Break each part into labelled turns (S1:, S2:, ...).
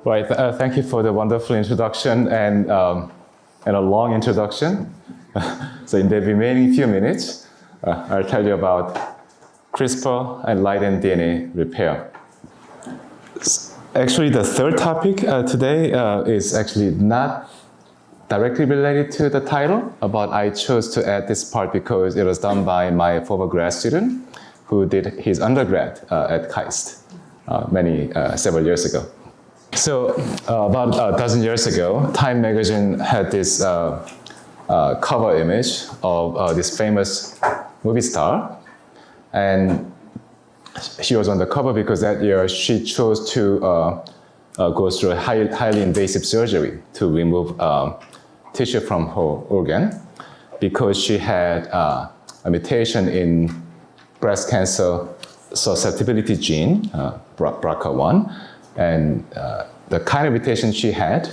S1: Right. Thank you for the wonderful introduction and a long introduction. So in the remaining few minutes, I'll tell you about CRISPR and light-end DNA repair. Actually, the third topic today is actually not directly related to the title, but I chose to add this part because it was done by my former grad student who did his undergrad at KAIST several years ago. So about a dozen years ago, Time magazine had this cover image of this famous movie star. And she was on the cover because that year she chose to go through a highly invasive surgery to remove tissue from her organ because she had a mutation in breast cancer susceptibility gene, BRCA1. And the kind of mutation she had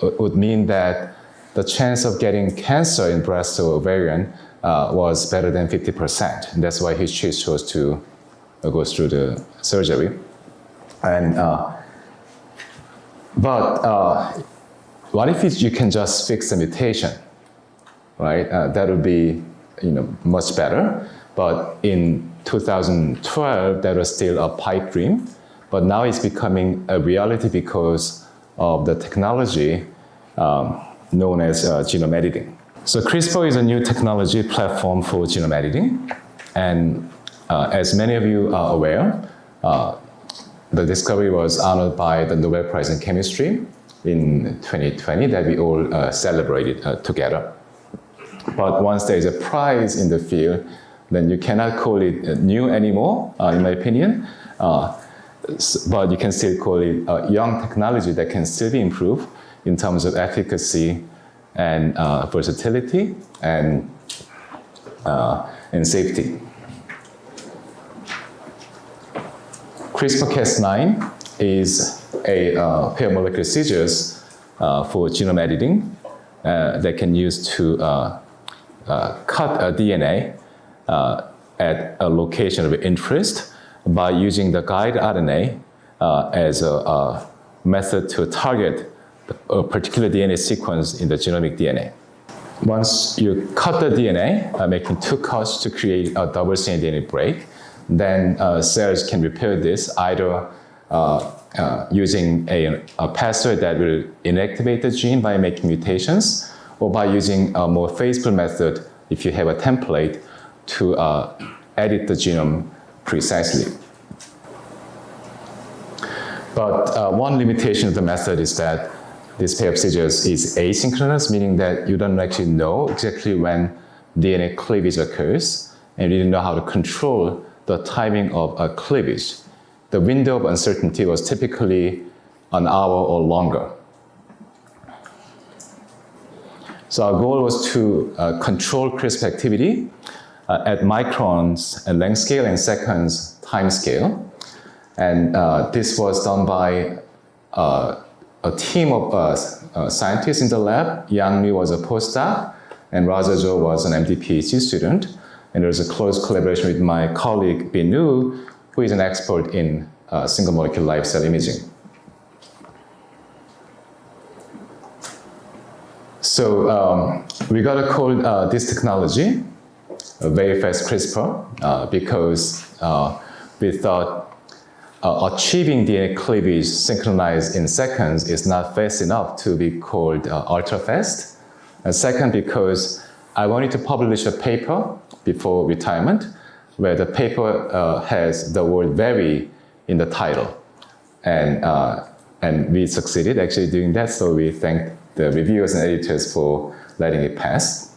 S1: would mean that the chance of getting cancer in breast or ovarian was better than 50%. And that's why she chose to go through the surgery. And but what if you can just fix the mutation, right? That would be much better. But in 2012, that was still a pipe dream. But now it's becoming a reality because of the technology known as genome editing. So CRISPR is a new technology platform for genome editing. And as many of you are aware, the discovery was honored by the Nobel Prize in Chemistry in 2020 that we all celebrated together. But once there is a prize in the field, then you cannot call it new anymore, in my opinion. But you can still call it a young technology that can still be improved in terms of efficacy and versatility and safety. CRISPR-Cas9 is a pair of molecular scissors for genome editing that can use to cut a DNA at a location of interest by using the guide RNA as a method to target a particular DNA sequence in the genomic DNA. Once you cut the DNA, making two cuts to create a double-stranded DNA break, then cells can repair this either using a password that will inactivate the gene by making mutations, or by using a more faithful method, if you have a template, to edit the genome precisely. But one limitation of the method is that this pair of scissors is asynchronous, meaning that you don't actually know exactly when DNA cleavage occurs, and you didn't know how to control the timing of a cleavage. The window of uncertainty was typically an hour or longer. So our goal was to control CRISPR activity at microns and length scale and seconds time scale. And this was done by a team of scientists in the lab. Yang Liu was a postdoc, and Raja Zhou was an MD PhD student. And there was a close collaboration with my colleague Bin Wu, who is an expert in single molecule live cell imaging. So we got to call this technology very fast CRISPR because we thought achieving DNA cleavage synchronized in seconds is not fast enough to be called ultra fast. And second, because I wanted to publish a paper before retirement where the paper has the word very in the title. And we succeeded actually doing that, so we thank the reviewers and editors for letting it pass.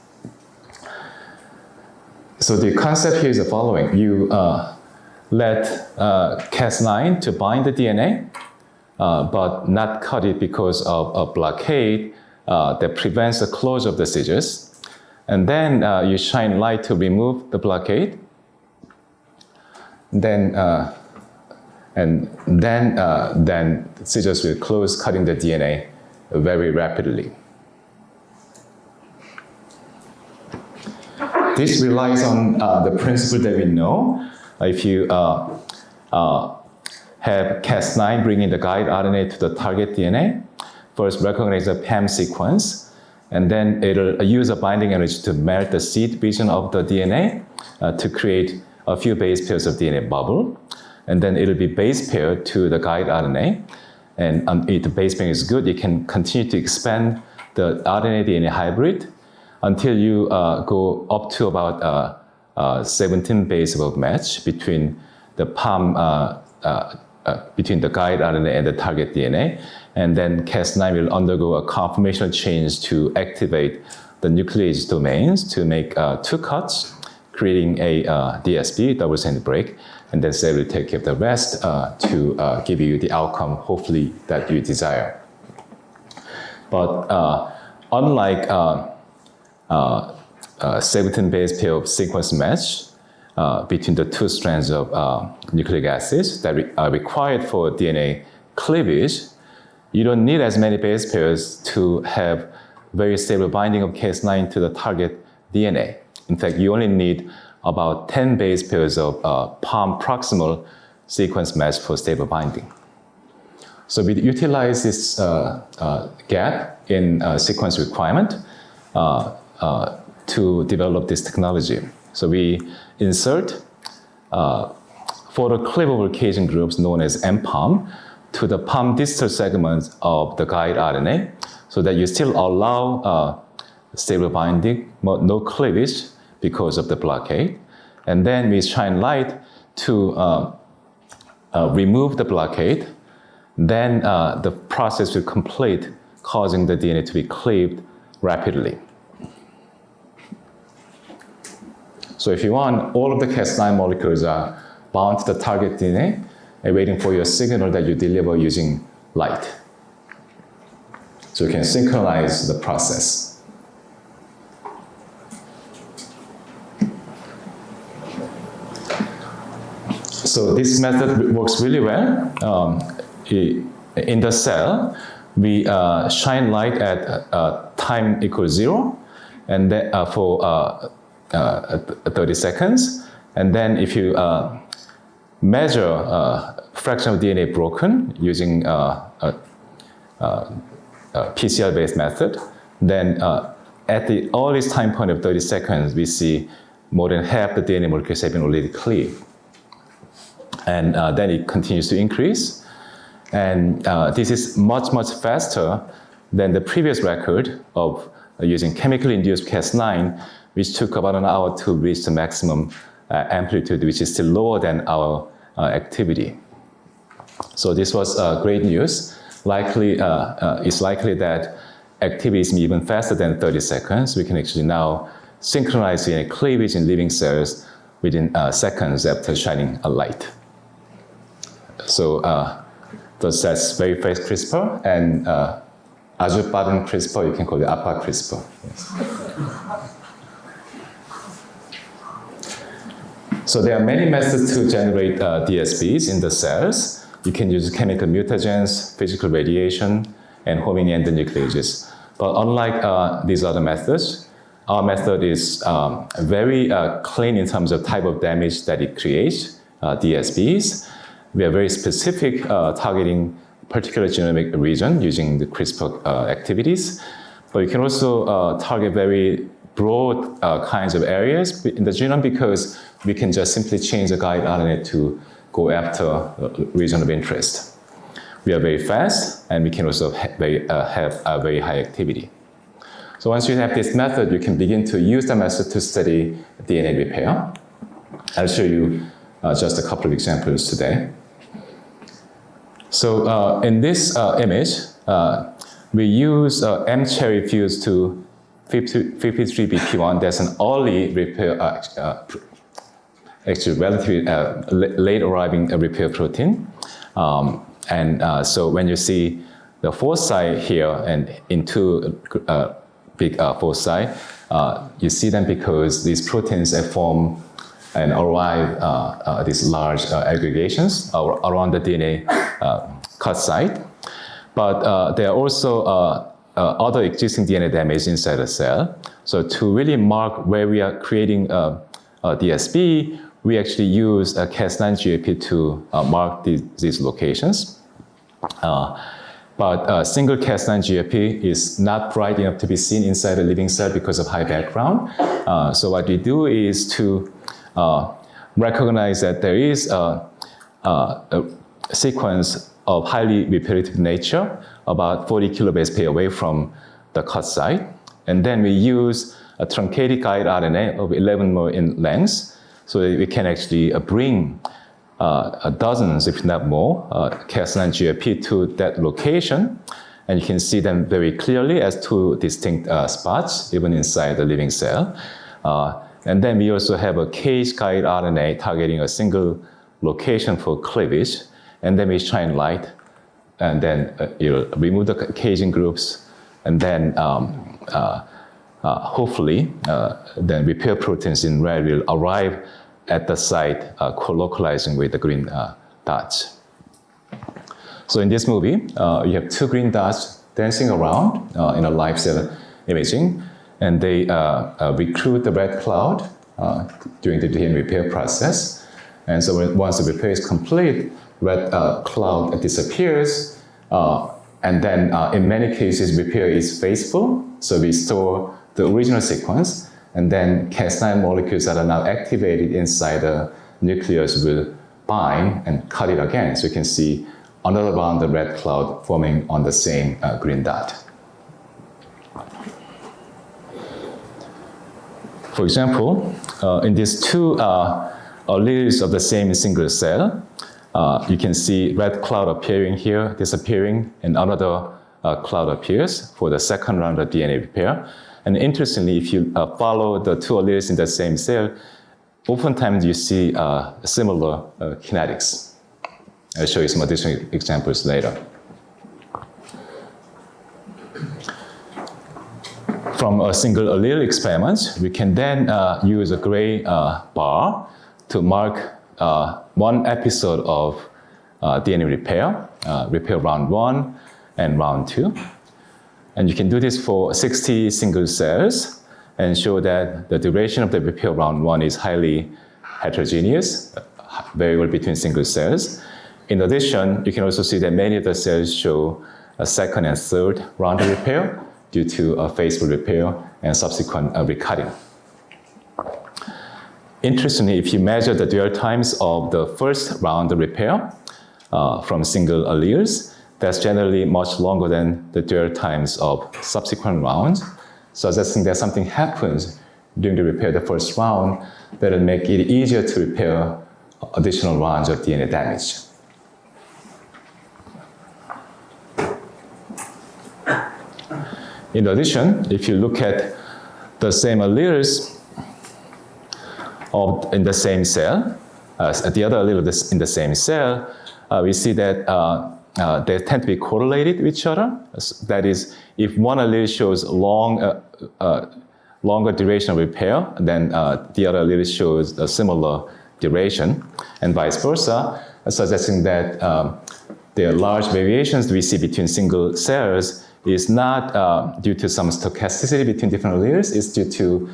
S1: So the concept here is the following. You let Cas9 to bind the DNA, but not cut it because of a blockade that prevents the close of the scissors. And then you shine light to remove the blockade. Then scissors will close, cutting the DNA very rapidly. This relies on the principle that we know. If you have Cas9 bringing the guide RNA to the target DNA, first recognize the PAM sequence, and then it'll use a binding energy to melt the seed region of the DNA to create a few base pairs of DNA bubble. And then it'll be base paired to the guide RNA. And if the base pairing is good, you can continue to expand the RNA-DNA hybrid until you go up to about 17 base above match between the PAM, between the guide RNA and the target DNA. And then Cas9 will undergo a conformational change to activate the nuclease domains to make 2 cuts, creating a DSB, double-stranded break, and then cell will take care of the rest to give you the outcome, hopefully, that you desire. But unlike 17 base pair of sequence match between the 2 strands of nucleic acids that are required for DNA cleavage, you don't need as many base pairs to have very stable binding of Cas9 to the target DNA. In fact, you only need about 10 base pairs of PAM proximal sequence match for stable binding. So we utilize this gap in sequence requirement to develop this technology. So we insert photocleavable caging groups known as MPAM to the PAM distal segments of the guide RNA so that you still allow stable binding, no cleavage because of the blockade. And then we shine light to remove the blockade. Then the process will complete, causing the DNA to be cleaved rapidly. So if you want, all of the Cas9 molecules are bound to the target DNA and waiting for your signal that you deliver using light. So you can synchronize the process. So this method works really well. In the cell, we shine light at time equals 0, and then for 30 seconds. And then if you measure fraction of DNA broken using a PCR-based method, then at the earliest time point of 30 seconds, we see more than half the DNA molecules have been already cleaved. And then it continues to increase. And this is much, much faster than the previous record of using chemically induced Cas9, which took about an hour to reach the maximum amplitude, which is still lower than our activity. So this was great news. It's likely that activity is even faster than 30 seconds. We can actually now synchronize DNA cleavage in living cells within seconds after shining a light. So that's very fast CRISPR, and 아주 빠른 CRISPR, you can call it 아빠 CRISPR. Yes. So there are many methods to generate DSBs in the cells. You can use chemical mutagens, physical radiation, and homing endonucleases. But unlike these other methods, our method is very clean in terms of type of damage that it creates, DSBs. We are very specific, targeting particular genomic region using the CRISPR activities. But you can also target very broad kinds of areas in the genome because we can just simply change the guide RNA to go after a region of interest. We are very fast, and we can also have a very high activity. So once you have this method, you can begin to use the method to study DNA repair. I'll show you just a couple of examples today. So in this image, we use M-cherry fused to 53BP1. That's an early repair, actually relatively late arriving repair protein. So when you see the foci here and in 2 big foci, you see them because these proteins have formed and arrive these large aggregations around the DNA cut site. But there are also other existing DNA damage inside the cell. So to really mark where we are creating a DSB, we actually use a Cas9 GAP to mark these locations. But single Cas9 GAP is not bright enough to be seen inside the living cell because of high background. So what we do is to recognize that there is a sequence of highly repetitive nature, about 40 kilobase pair away from the cut site. And then we use a truncated guide RNA of 11 more in length, so that we can actually bring dozens, if not more, Cas9 GAP to that location. And you can see them very clearly as two distinct spots, even inside the living cell. And then we also have a KAIST guide RNA targeting a single location for cleavage. And then we shine light, and then you remove the caging groups, and then hopefully, then repair proteins in red will arrive at the site, co-localizing with the green dots. So in this movie, you have two green dots dancing around in a live cell imaging, and they recruit the red cloud during the DNA repair process. And so once the repair is complete, red cloud disappears, and then in many cases, repair is faithful, so we store the original sequence, and then Cas9 molecules that are now activated inside the nucleus will bind and cut it again. So you can see another round of red cloud forming on the same green dot. For example, in these two alleles of the same single cell, you can see red cloud appearing here, disappearing, and another cloud appears for the second round of DNA repair. And interestingly, if you follow the two alleles in the same cell, oftentimes you see similar kinetics. I'll show you some additional examples later. From a single allele experiment, we can then use a gray bar to mark one episode of DNA repair, repair round 1 and round 2. And you can do this for 60 single cells and show that the duration of the repair round 1 is highly heterogeneous, variable between single cells. In addition, you can also see that many of the cells show a second and third round of repair due to a faithful repair and subsequent recutting. Interestingly, if you measure the dwell times of the first round of repair from single alleles, that's generally much longer than the dwell times of subsequent rounds, suggesting that something happens during the repair of the first round that will make it easier to repair additional rounds of DNA damage. In addition, if you look at the same alleles in the same cell, the other allele in the same cell, we see that they tend to be correlated with each other. That is, if one allele shows longer duration of repair, then the other allele shows a similar duration, and vice versa, suggesting that the large variations we see between single cells is not due to some stochasticity between different alleles, it's due to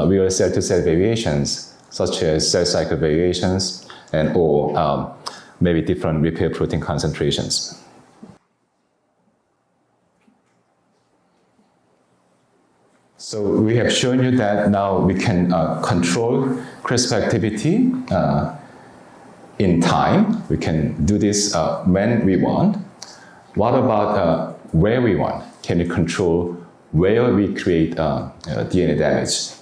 S1: real cell-to-cell variations, such as cell cycle variations or maybe different repair protein concentrations. So we have shown you that now we can control CRISPR activity in time. We can do this when we want. What about where we want? Can we control where we create DNA damage?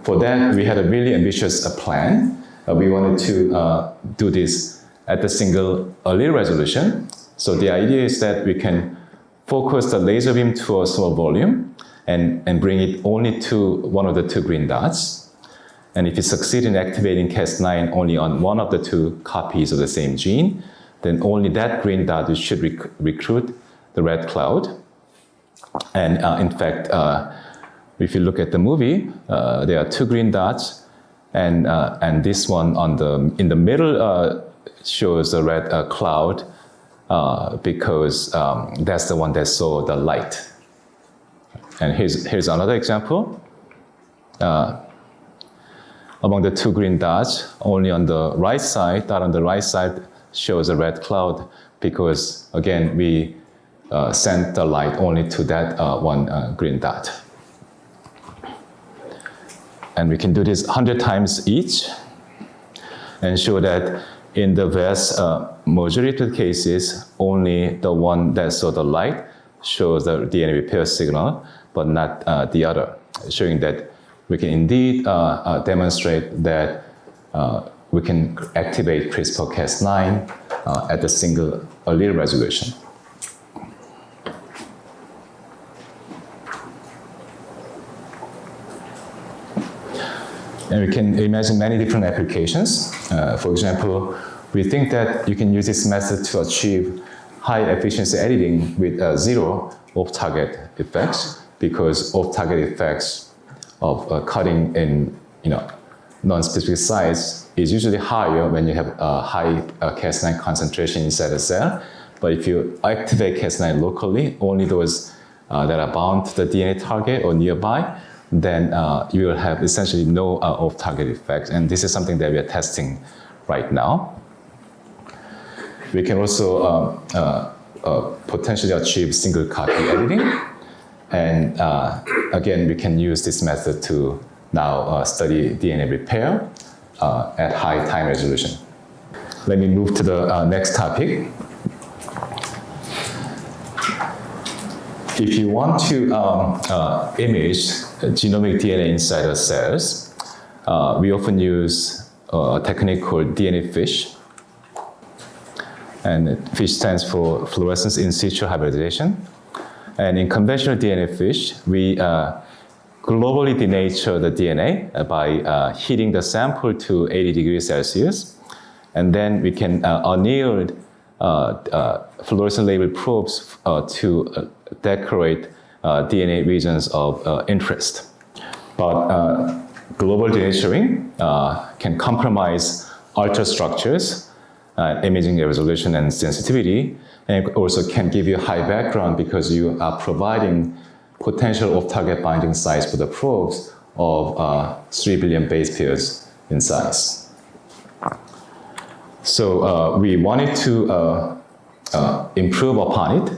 S1: For that, we had a really ambitious plan. We wanted to do this at the single allele resolution. So the idea is that we can focus the laser beam to a small volume and bring it only to one of the two green dots. And if you succeed in activating Cas9 only on one of the two copies of the same gene, then only that green dot should recruit the red cloud. And in fact, if you look at the movie, there are two green dots, and this one in the middle shows the red cloud because that's the one that saw the light. And here's another example. among the two green dots, only on the right side, dot on the right side shows a red cloud because, again, we sent the light only to that one green dot. And we can do this 100 times each and show that in the vast majority of cases, only the one that saw the light shows the DNA repair signal, but not the other, showing that we can indeed demonstrate that we can activate CRISPR-Cas9 at a single allele resolution. And we can imagine many different applications. For example, we think that you can use this method to achieve high efficiency editing with zero off-target effects, because off-target effects of cutting in non-specific sites is usually higher when you have a high Cas9 concentration inside a cell. But if you activate Cas9 locally, only those that are bound to the DNA target or nearby, then you will have essentially no off-target effects. And this is something that we are testing right now. We can also potentially achieve single copy editing. And again, we can use this method to now study DNA repair at high time resolution. Let me move to the next topic. If you want to image genomic DNA inside of cells, we often use a technique called DNA FISH. And FISH stands for fluorescence in situ hybridization. And in conventional DNA FISH, we globally denature the DNA by heating the sample to 80 degrees Celsius. And then we can anneal fluorescent labeled probes to decorate DNA regions of interest. But global denaturing can compromise ultrastructures, imaging resolution and sensitivity, and it also can give you high background because you are providing potential off-target binding sites for the probes of 3 billion base pairs in size. So we wanted to improve upon it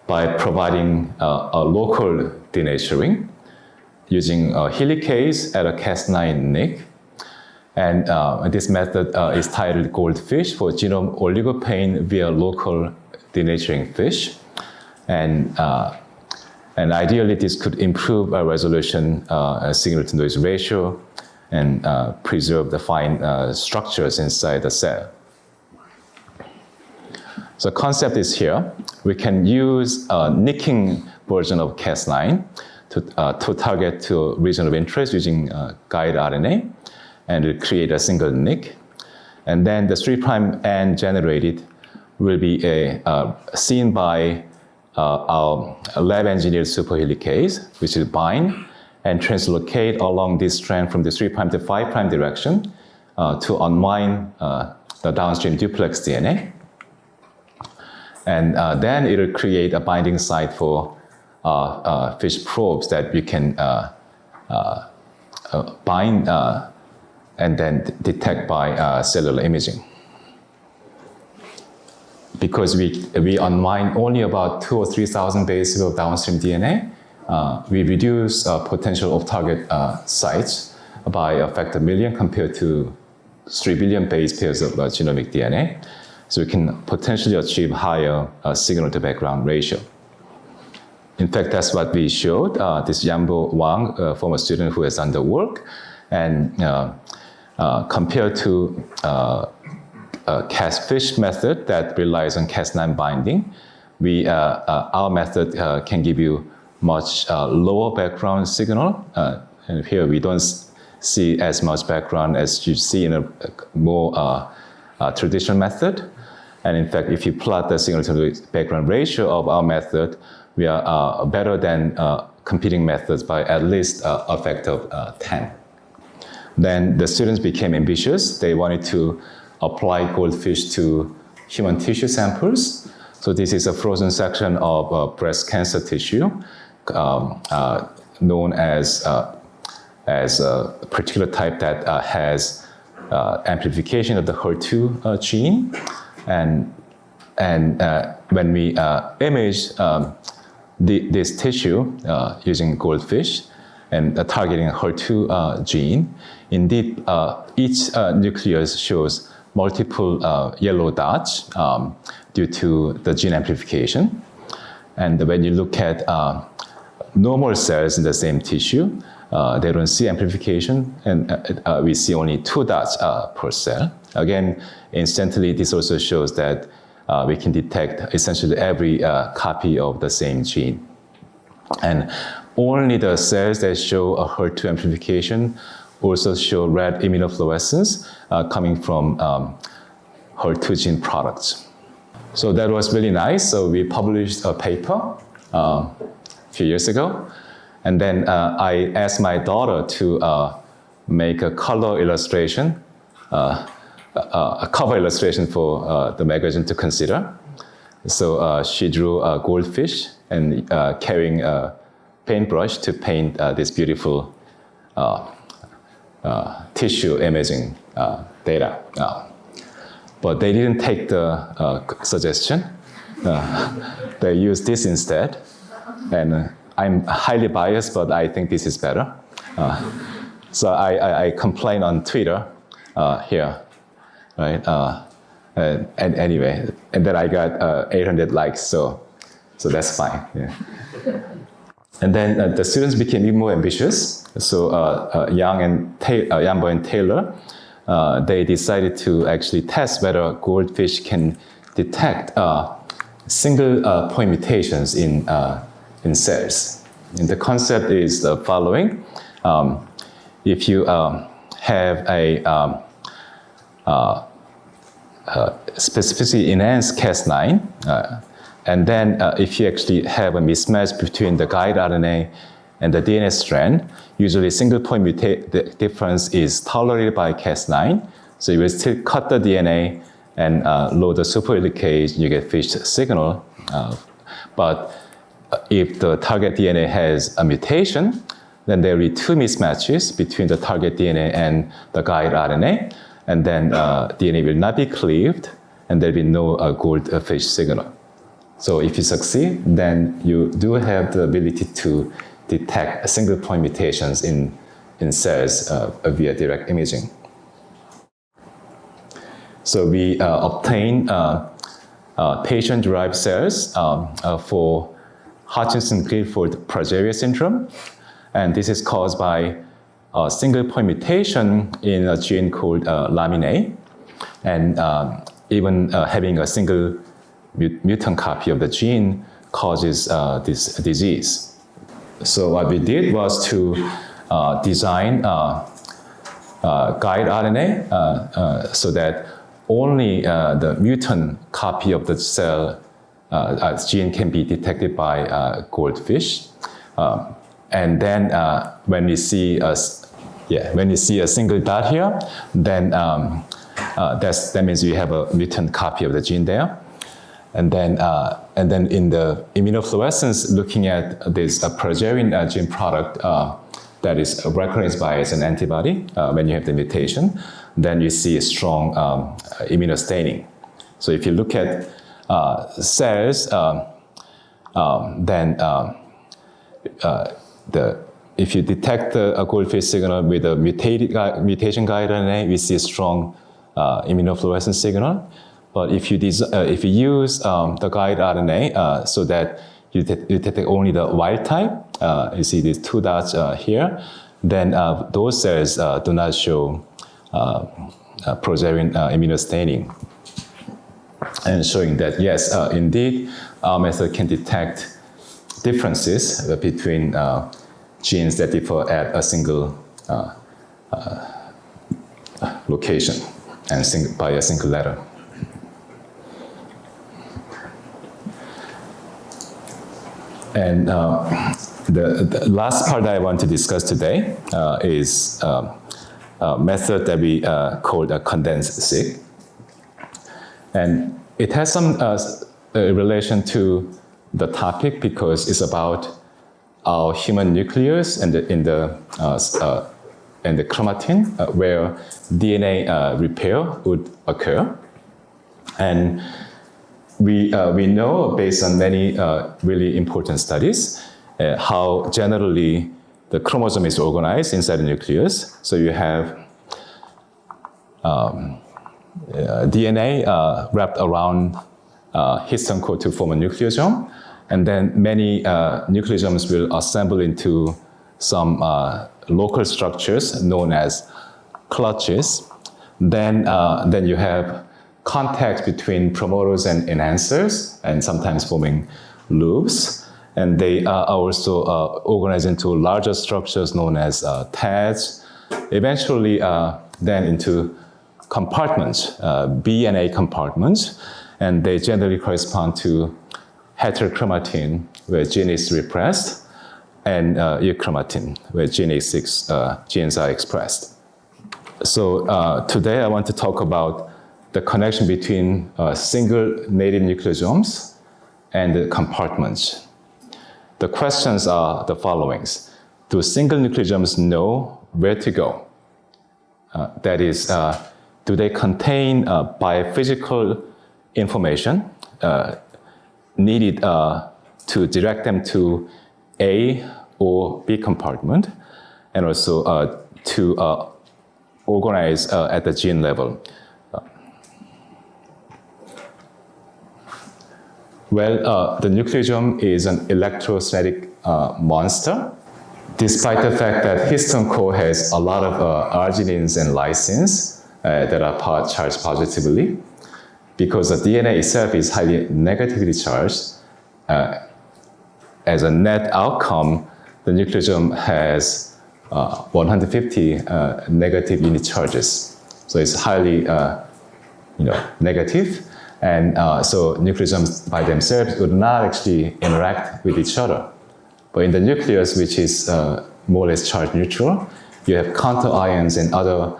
S1: by providing a local denaturing using a helicase at a Cas9 nick. And this method is titled Goldfish for genome oligopane via local denaturing fish. And ideally, this could improve resolution, signal-to-noise ratio, and preserve the fine structures inside the cell. So the concept is here. We can use a nicking version of Cas9 to target to a region of interest using guide RNA, and to create a single nick. And then the 3' end generated will be seen by our lab-engineered superhelicase, which will bind and translocate along this strand from the 3' to 5' direction to unwind the downstream duplex DNA. And then it will create a binding site for fish probes that we can bind and then detect by cellular imaging. Because we unwind only about 2,000 or 3,000 bases of downstream DNA, we reduce potential off-target sites by a factor million compared to 3 billion base pairs of genomic DNA. So we can potentially achieve higher signal-to-background ratio. In fact, that's what we showed. This Yambo Wang, former student who has done the work, and compared to Cas-FISH method that relies on Cas9 binding, our method can give you much lower background signal. And here we don't see as much background as you see in a more traditional method. And in fact, if you plot the signal to the background ratio of our method, we are better than competing methods by at least a factor of 10. Then the students became ambitious. They wanted to apply Goldfish to human tissue samples. So this is a frozen section of breast cancer tissue known as as a particular type that has amplification of the HER2 gene. And when we image this tissue using goldfish and targeting a HER2 gene, indeed, each nucleus shows multiple yellow dots due to the gene amplification. And when you look at normal cells in the same tissue, they don't see amplification, and we see only 2 dots per cell. Again, incidentally, this also shows that we can detect essentially every copy of the same gene. And only the cells that show a HER2 amplification also show red immunofluorescence coming from HER2 gene products. So that was really nice. So we published a paper a few years ago. And then I asked my daughter to make a color illustration, a cover illustration for the magazine to consider. So she drew a goldfish and carrying a paintbrush to paint this beautiful tissue imaging data. But they didn't take the suggestion. They used this instead. And I'm highly biased, but I think this is better. So I complained on Twitter here, right? And anyway, and then I got 800 likes, so that's fine. Yeah. And then the students became even more ambitious. So Yang Boy and Taylor, they decided to actually test whether goldfish can detect single point mutations in cells. And the concept is the following. If you have a specificity enhanced Cas9, and then if you actually have a mismatch between the guide RNA and the DNA strand, usually single point difference is tolerated by Cas9. So you will still cut the DNA and load the superhelicase, you get fish signal. But if the target DNA has a mutation, then there will be 2 mismatches between the target DNA and the guide RNA, and then DNA will not be cleaved, and there will be no goldfish signal. So if you succeed, then you do have the ability to detect single point mutations in cells via direct imaging. So we obtain patient-derived cells for Hutchinson-Gilford progeria syndrome, and this is caused by a single point mutation in a gene called lamin A, and even having a single mutant copy of the gene causes this disease. So what we did was to design guide RNA so that only the mutant copy of the cell gene can be detected by goldfish. And then when we see a single dot here, then that means we have a mutant copy of the gene there. And then in the immunofluorescence, looking at this progerin gene product that is recognized by as an antibody when you have the mutation, then you see a strong immunostaining. So if you look at cells, then if you detect a goldfish signal with a mutation guide RNA, we see a strong immunofluorescence signal. But if you use the guide RNA so that you detect only the wild type, you see these 2 dots here, then those cells do not show progerin immunostaining, and showing that yes, indeed, our method can detect differences between genes that differ at a single location and by a single letter. And the last part I want to discuss today is a method that we call a condensed seq. And it has some relation to the topic because it's about our human nucleus and in the and the chromatin, where DNA repair would occur. And we know, based on many really important studies, how generally the chromosome is organized inside the nucleus. So you have DNA wrapped around histone core to form a nucleosome, and then many nucleosomes will assemble into some local structures known as clutches. Then you have contact between promoters and enhancers, and sometimes forming loops. And they are also organized into larger structures known as tags, eventually then into compartments, B and A compartments, and they generally correspond to heterochromatin, where gene is repressed, and euchromatin, where genes are expressed. So today I want to talk about the connection between single native nucleosomes and the compartments. The questions are the following. Do single nucleosomes know where to go? That is, do they contain biophysical information needed to direct them to A or B compartment, and also to organize at the gene level? Well, the nucleosome is an electrostatic monster. Despite the fact that histone core has a lot of arginines and lysines that are charged positively, because the DNA itself is highly negatively charged, as a net outcome, the nucleosome has 150 negative unit charges. So it's highly negative. And so nucleosomes by themselves would not actually interact with each other. But in the nucleus, which is more or less charge neutral, you have counter ions and other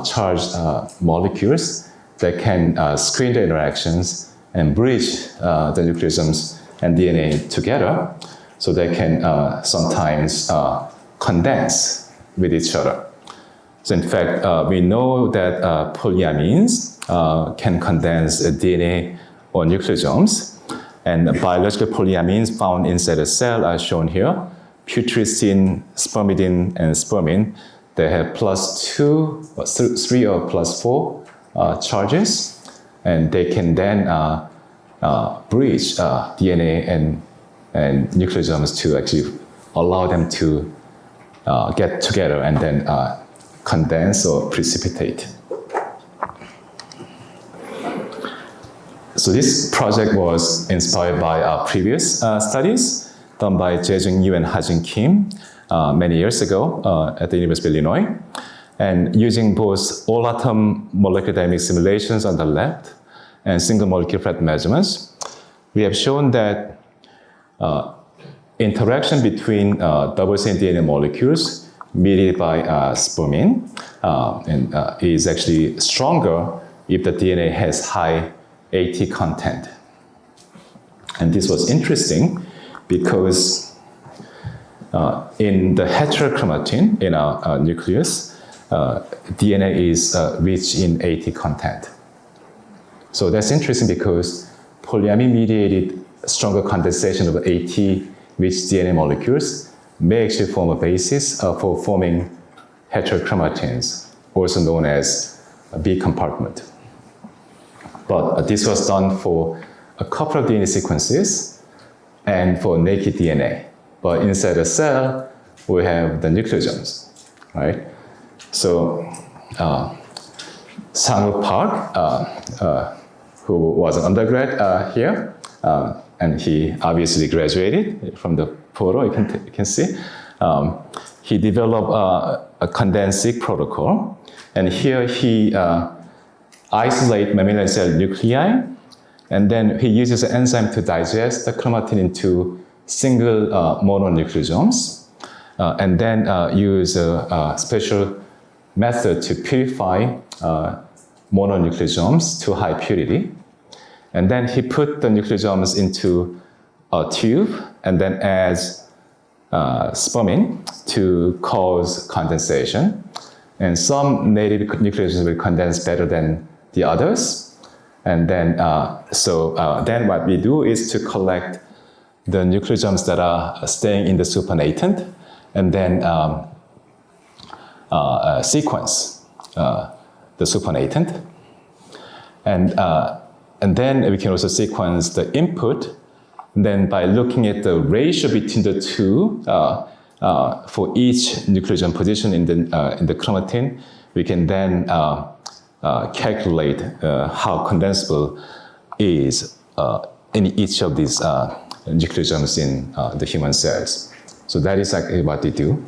S1: charged molecules that can screen the interactions and bridge the nucleosomes and DNA together, so they can sometimes condense with each other. So in fact, we know that polyamines can condense DNA or nucleosomes, and biological polyamines found inside a cell are shown here: putrescine, spermidine, and spermine. They have +2, 3, or +4 charges, and they can then bridge DNA and nucleosomes to actually allow them to get together and then condense or precipitate. So this project was inspired by our previous studies done by Jae-jung Yu and Ha-jin Kim many years ago at the University of Illinois. And using both all-atom molecular dynamics simulations on the left and single molecule FRET measurements, we have shown that interaction between double-chain DNA molecules mediated by spermine is actually stronger if the DNA has high AT content. And this was interesting because in the heterochromatin in our nucleus, DNA is rich in AT content. So that's interesting because polyamine-mediated stronger condensation of AT-rich DNA molecules may actually form a basis for forming heterochromatins, also known as a B compartment. But this was done for a couple of DNA sequences and for naked DNA. But inside the cell, we have the nucleosomes, right? So Sang-Wook Park, who was an undergrad here, and he obviously graduated from the photo, you can see. He developed a condensing protocol, and here he isolate mammalian cell nuclei, and then he uses an enzyme to digest the chromatin into single mononucleosomes, and then use a special method to purify mononucleosomes to high purity. And then he put the nucleosomes into a tube and then adds spermine to cause condensation. And some native nucleosomes will condense better than the others. And then, then what we do is to collect the nucleosomes that are staying in the supernatant, and then sequence the supernatant. And then we can also sequence the input. And then by looking at the ratio between the two, for each nucleosome position in the chromatin, we can then calculate how condensable is in each of these nucleosomes in the human cells. So that is exactly what we do.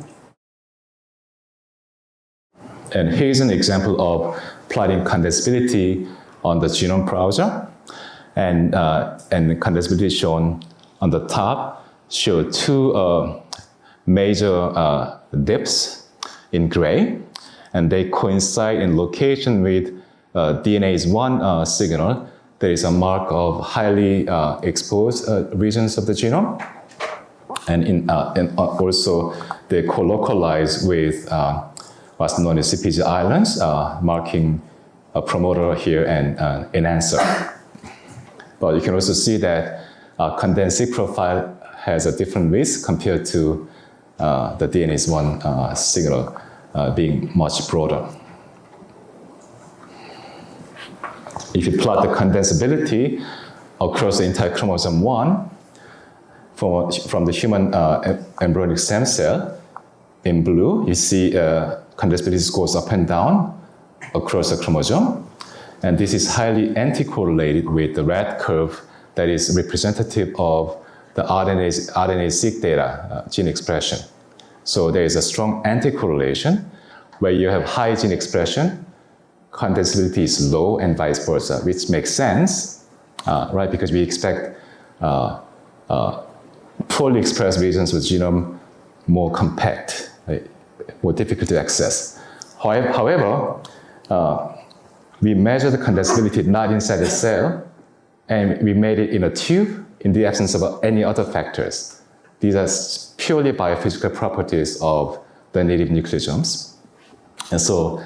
S1: And here's an example of plotting condensability on the genome browser. And the condensability shown on the top show two major dips in gray, and they coincide in location with DNase 1 signal. There is a mark of highly exposed regions of the genome, and also they co-localize with what's known as CPG islands, marking a promoter here and enhancer. But you can also see that condensate profile has a different risk compared to the DNase 1 signal being much broader. If you plot the condensability across the entire chromosome 1 from the human embryonic stem cell, in blue, you see condensability goes up and down across the chromosome. And this is highly anti-correlated with the red curve that is representative of the RNA-seq data, gene expression. So there is a strong anti-correlation where you have high gene expression, condensability is low, and vice versa, which makes sense, right? Because we expect poorly expressed regions with genome more compact, right? More difficult to access. However, we measure the condensability not inside the cell, and we made it in a tube in the absence of any other factors. These are purely biophysical properties of the native nucleosomes. And so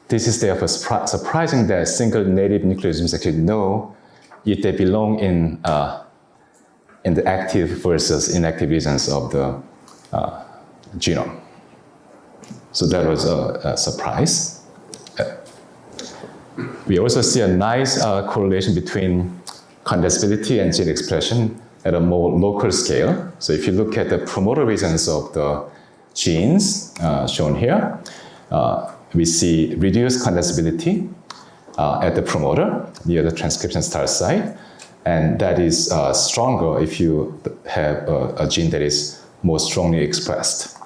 S1: this is therefore surprising that single native nucleosomes actually know if they belong in the active versus inactive regions of the genome. So that was a surprise. We also see a nice correlation between condensability and gene expression at a more local scale. So if you look at the promoter regions of the genes shown here, we see reduced condensability at the promoter near the transcription start site, and that is stronger if you have a gene that is more strongly expressed.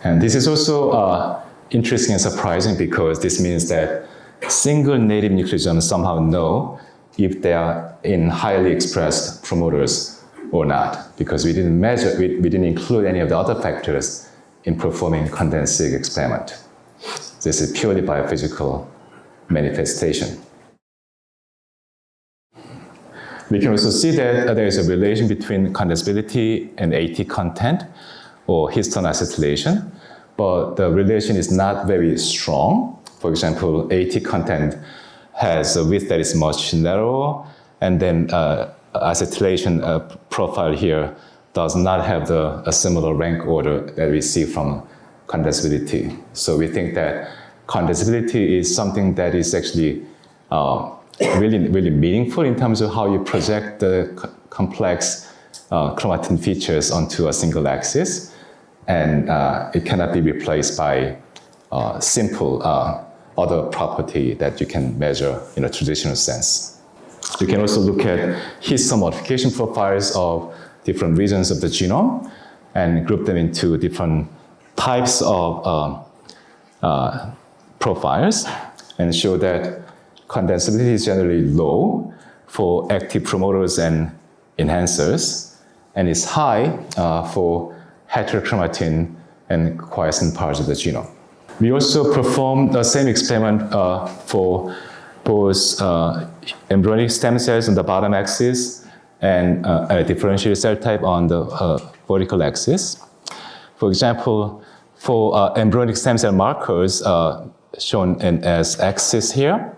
S1: And this is also interesting and surprising because this means that single native nucleosomes somehow know if they are in highly expressed promoters or not, because we didn't measure, we didn't include any of the other factors in performing condensate experiment. This is purely biophysical manifestation. We can also see that there is a relation between condensability and AT content or histone acetylation, but the relation is not very strong. For example, AT content has a width that is much narrower, and then acetylation profile here does not have a similar rank order that we see from condensability. So we think that condensability is something that is actually really meaningful in terms of how you project the complex chromatin features onto a single axis, and it cannot be replaced by simple other property that you can measure in a traditional sense. You can also look at histone modification profiles of different regions of the genome and group them into different types of profiles and show that condensability is generally low for active promoters and enhancers, and is high for heterochromatin and quiescent parts of the genome. We also performed the same experiment for both embryonic stem cells on the bottom axis and a differentiated cell type on the vertical axis. For example, For embryonic stem cell markers shown as axis here,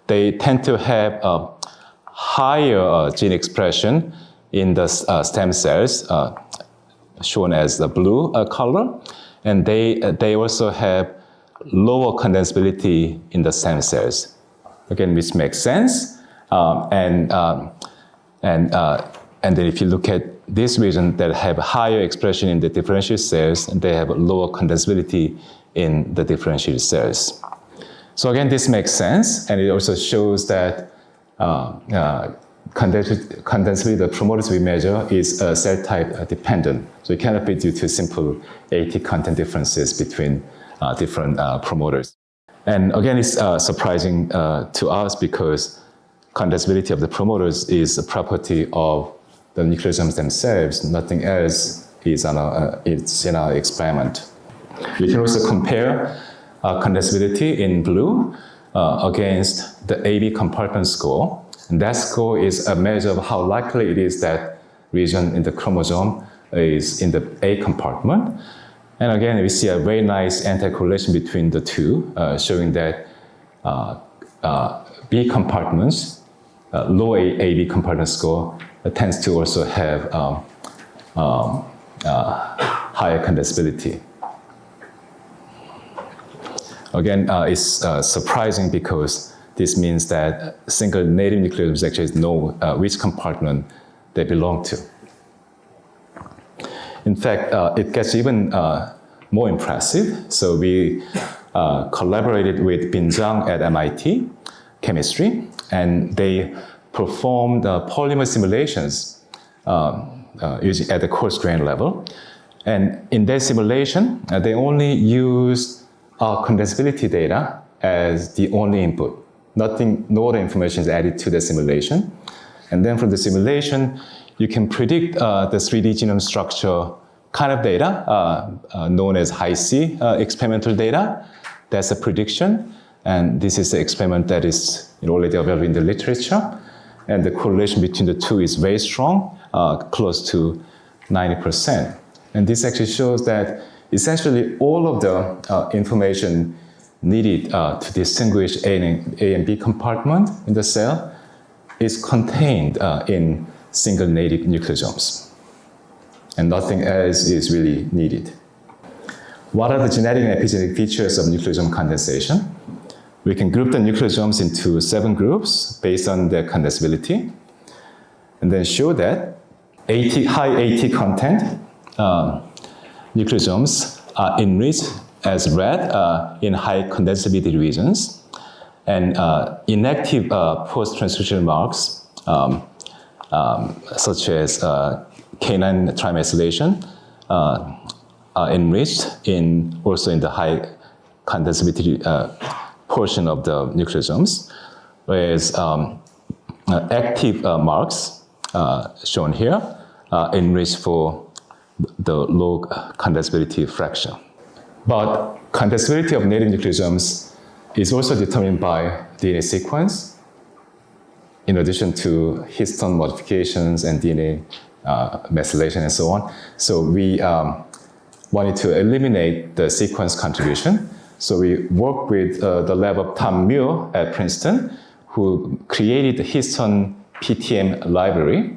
S1: they tend to have higher gene expression in the stem cells, shown as the blue color, and they also have lower condensability in the stem cells. Again, which makes sense. And then if you look at this region that have higher expression in the differentiated cells, and they have lower condensability in the differentiated cells. So again, this makes sense, and it also shows that condensability, the promoters we measure, is cell type dependent. So it cannot be due to simple AT content differences between different promoters. And again, it's surprising to us because condensability of the promoters is a property of the nucleosomes themselves. Nothing else is it's in our experiment. We can also compare condensability in blue against the AB compartment score. And that score is a measure of how likely it is that region in the chromosome is in the A compartment. And again, we see a very nice anti-correlation between the two, showing that B compartments, low AB compartment score, tends to also have higher condensability. Again, it's surprising because this means that single native nucleosomes actually know which compartment they belong to. In fact, it gets even more impressive. So we collaborated with Bin Zhang at MIT Chemistry, and they performed polymer simulations using at the coarse grain level. And in their simulation, they only used condensability data as the only input. No other information is added to the simulation. And then from the simulation, you can predict the 3D genome structure kind of data, known as high-C experimental data. That's a prediction. And this is the experiment that is already available in the literature. And the correlation between the two is very strong, close to 90%. And this actually shows that essentially all of the information needed to distinguish A and B compartment in the cell is contained in single native nucleosomes. And nothing else is really needed. What are the genetic and epigenetic features of nucleosome condensation? We can group the nucleosomes into 7 groups based on their condensability, and then show that high AT content nucleosomes are enriched as red in high condensability regions, and inactive post-transcriptional marks such as K9 trimethylation are enriched also in the high condensability portion of the nucleosomes, whereas active marks shown here enriched for the low condensability fraction. But condensability of native nucleosomes is also determined by DNA sequence, in addition to histone modifications and DNA methylation and so on. So we wanted to eliminate the sequence contribution. So we worked with the lab of Tom Muir at Princeton, who created the histone PTM library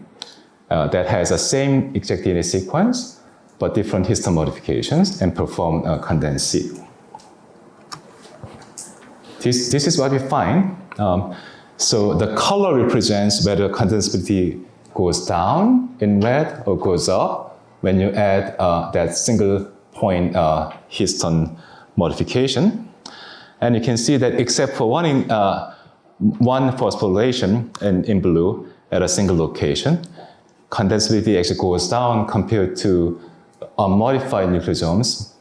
S1: that has the same exact DNA sequence, but different histone modifications, and performed condensed-seq. This is what we find. So the color represents whether condensability goes down in red or goes up when you add that single point histone modification. And you can see that except for one phosphorylation in blue at a single location, condensability actually goes down compared to unmodified nucleosomes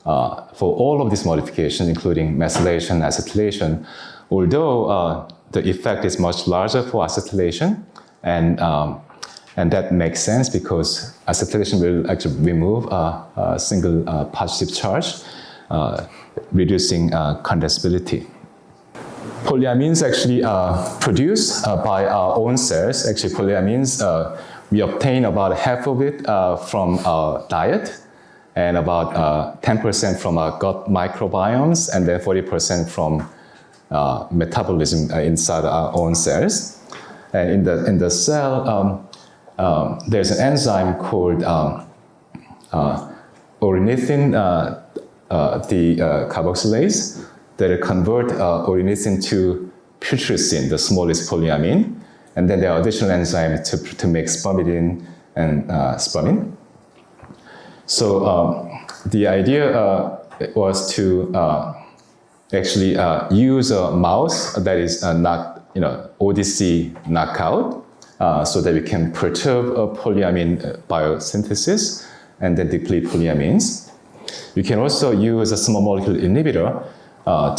S1: for all of these modifications, including methylation, acetylation, although the effect is much larger for acetylation, and that makes sense because acetylation will actually remove a single positive charge, reducing condensability. Polyamines actually produced by our own cells. Actually, polyamines, we obtain about half of it from our diet, and about 10% from gut microbiomes, and then 40% from metabolism inside our own cells. And in the cell, there's an enzyme called ornithine decarboxylase that convert ornithine to putrescine, the smallest polyamine. And then there are additional enzymes to make spermidine and spermine. So the idea was to actually use a mouse that is not, ODC knockout, so that we can perturb polyamine biosynthesis and then deplete polyamines. You can also use a small molecule inhibitor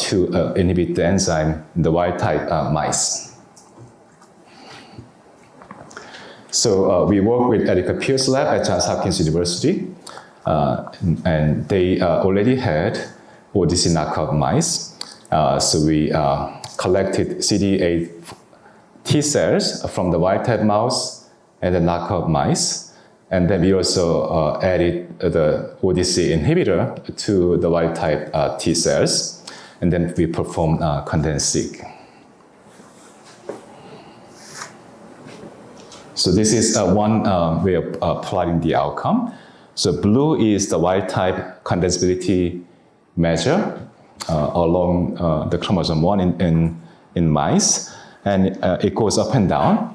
S1: to inhibit the enzyme in the wild-type mice. So we work with Erica Pierce's lab at Johns Hopkins University, and they already had ODC knockout mice. So we collected CD8 T cells from the wild-type mouse and the knockout mice. And then we also added the ODC inhibitor to the wild-type T cells. And then we performed condensed-seq. So this is one way of plotting the outcome. So blue is the wild-type condensability measure along the chromosome 1 in mice. And it goes up and down.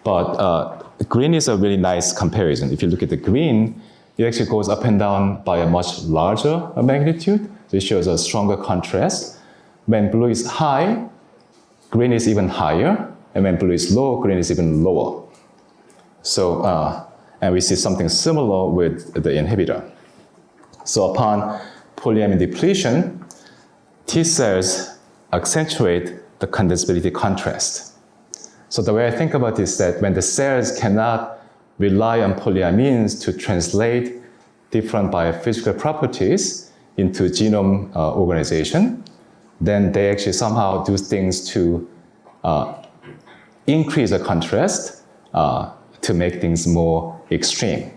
S1: But green is a really nice comparison. If you look at the green, it actually goes up and down by a much larger magnitude. So it shows a stronger contrast. When blue is high, green is even higher. And when blue is low, green is even lower. So, and we see something similar with the inhibitor. So upon polyamine depletion, T cells accentuate the condensability contrast. So the way I think about this is that when the cells cannot rely on polyamines to translate different biophysical properties into genome organization, then they actually somehow do things to increase the contrast to make things more extreme.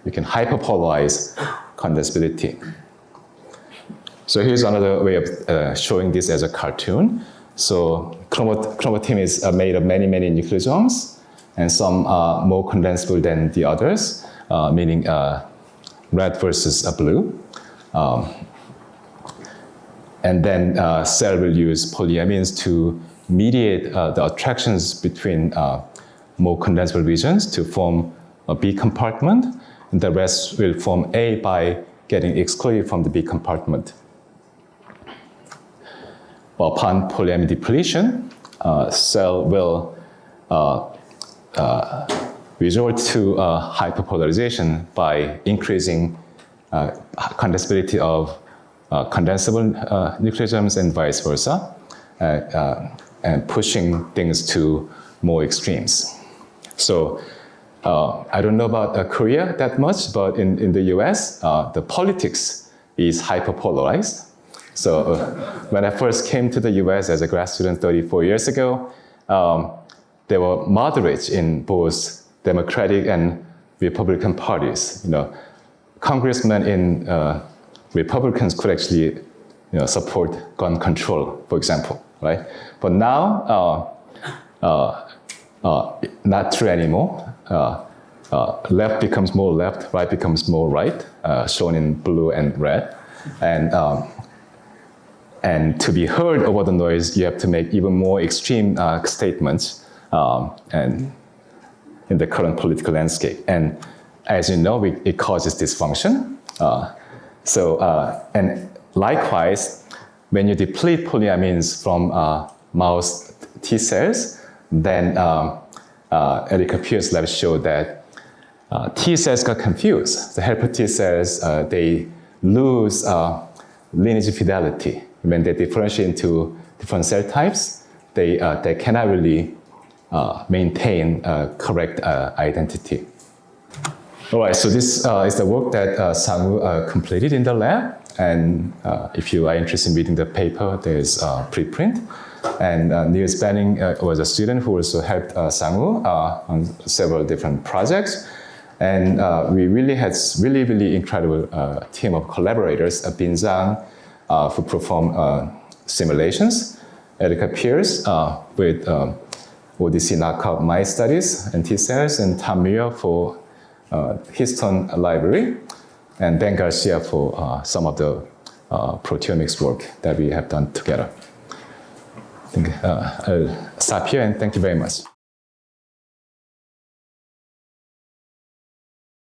S1: You can hyperpolarize condensability. So here's another way of showing this as a cartoon. So chromatin is made of many, many nucleosomes, and some are more condensable than the others, meaning red versus blue. And then cell will use polyamines to mediate the attractions between more condensable regions to form a B compartment, and the rest will form A by getting excluded from the B compartment. Upon polyamine depletion, cell will resort to hyperpolarization by increasing condensability of condensable nucleosomes and vice versa, and pushing things to more extremes. So I don't know about Korea that much, but in the US, the politics is hyperpolarized. So when I first came to the US as a grad student 34 years ago, there were moderates in both Democratic and Republican parties. Congressmen in Republicans could actually support gun control, for example, right? But now, not true anymore. Left becomes more left, right becomes more right, shown in blue and red. And to be heard over the noise, you have to make even more extreme statements and in the current political landscape. And as you know, it causes dysfunction. And likewise, when you deplete polyamines from mouse T cells, then Erica Pierce's lab showed that T cells got confused. The helper T cells, they lose lineage fidelity. When they differentiate into different cell types, they cannot really maintain correct identity. All right, so this is the work that Sang-woo completed in the lab. And if you are interested in reading the paper, there's a preprint. And Niels Benning was a student who also helped Sang-woo on several different projects. And we really had really incredible team of collaborators at Bin Zhang who perform simulations. Erica Pierce with ODC knockout mice studies and T cells, and Tom Muir for histone library, and Ben Garcia for some of the proteomics work that we have done together. I think I'll stop here and thank you very much.